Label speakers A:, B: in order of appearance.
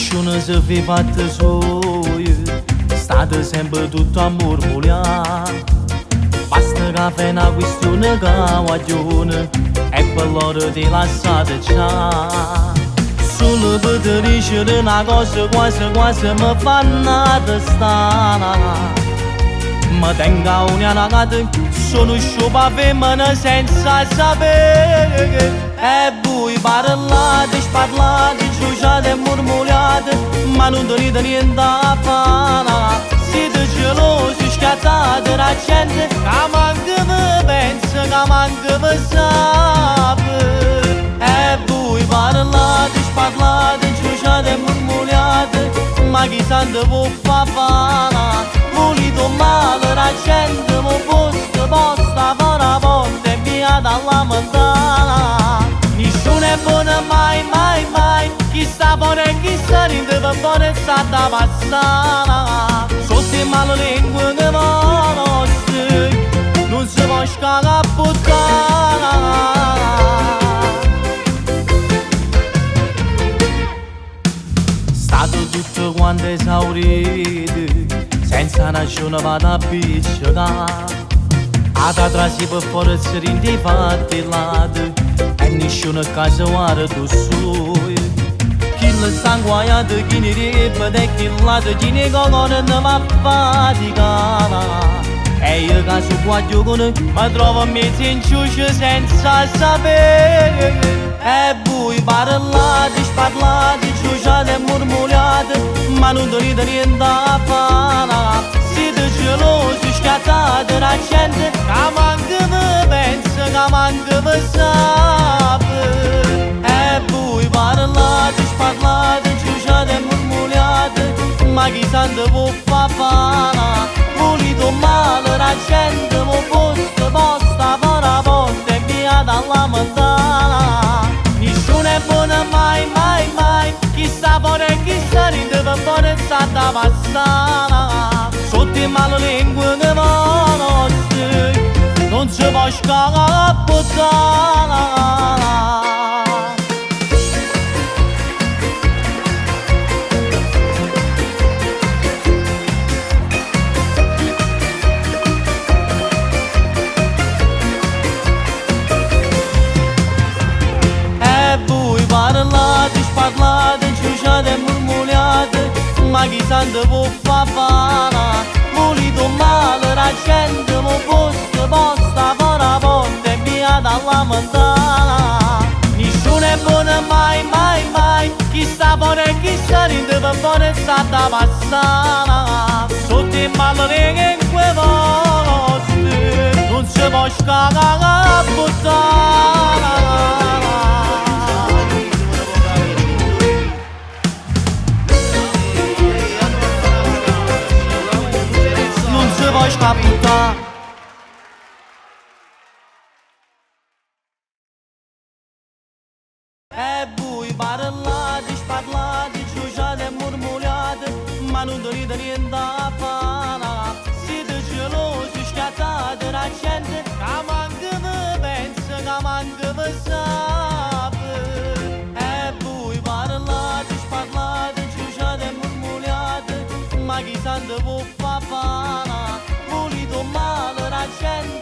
A: Nessuno sapeva tesoro, state sempre tutto a mormorare. Basta che fai una questione che guaglione e per loro ti lasciate già. Solo per te dicere una cosa quasi mi fanno testare. Ma tenga una ragazza, sono sciupa femmina senza sapere. E voi parlate, sparlate, ciuciate e mormorate, ma non tenete niente a fare. Siete gelosi, scazzate la gente, che manca vi pensa, che manca vi sape. E voi parlate, sparlate, ciuciate e mormorate, ma chi santo può fare? Volito male la gente, ma posta fare a volte e via dalla montana. Nessuno è buono mai, mai, mai, chi sta buono e chi sta rinde per buono è stata passata. Sotto in male lingue che conosci, non si può scagare a puttana. State tutte quante esaurite, senza ragione vado a piccicare. Ad atrasi per forza rindi fatti lati e nessuno casa guarda tu sui. Chi le sta guaiato, chi ne ripete e chi lato, chi ne cocone ne va a faticare. E io che su guaglione mi trovo mezzo in ciuscio senza sapere. E voi parlate, sparlate, ciuciate e mormorate, ma non tenete niente a fare. Siete gelosi, scazzate la gente, che manca vi pensa, che manca vi sape. E voi parlate, sparlate, ciuciate e mormorate, ma chi santo può fare? Volito male la gente, ma posta fare a volte e via dalla montana. Nessuno è buono mai, mai, mai, chi sta buono e chi sta rinde per buono è stata passata. Sotto in male lingue che conosci, non si può scagare a puttana. Parlate, ciuciate e mormorate, ma chi santo può fare? Volito male la gente, ma posta fare a volte e via dalla montana. Nessuno è buono mai, mai, mai, chi sta buono e chi sta rinde per buono è stata passata. Sotto in male in quei posti, non si può scagare a puttana. Vuoi scappare? E voi parlate, sparlate, ciuciate e mormorate, ma non tenete niente a fare. Siete gelosi, scazzate la gente, che manca vi pensa, che manca vi sape. E voi parlate, sparlate, ciuciate e mormorate, ma chi santo può fare? Volito male la gente,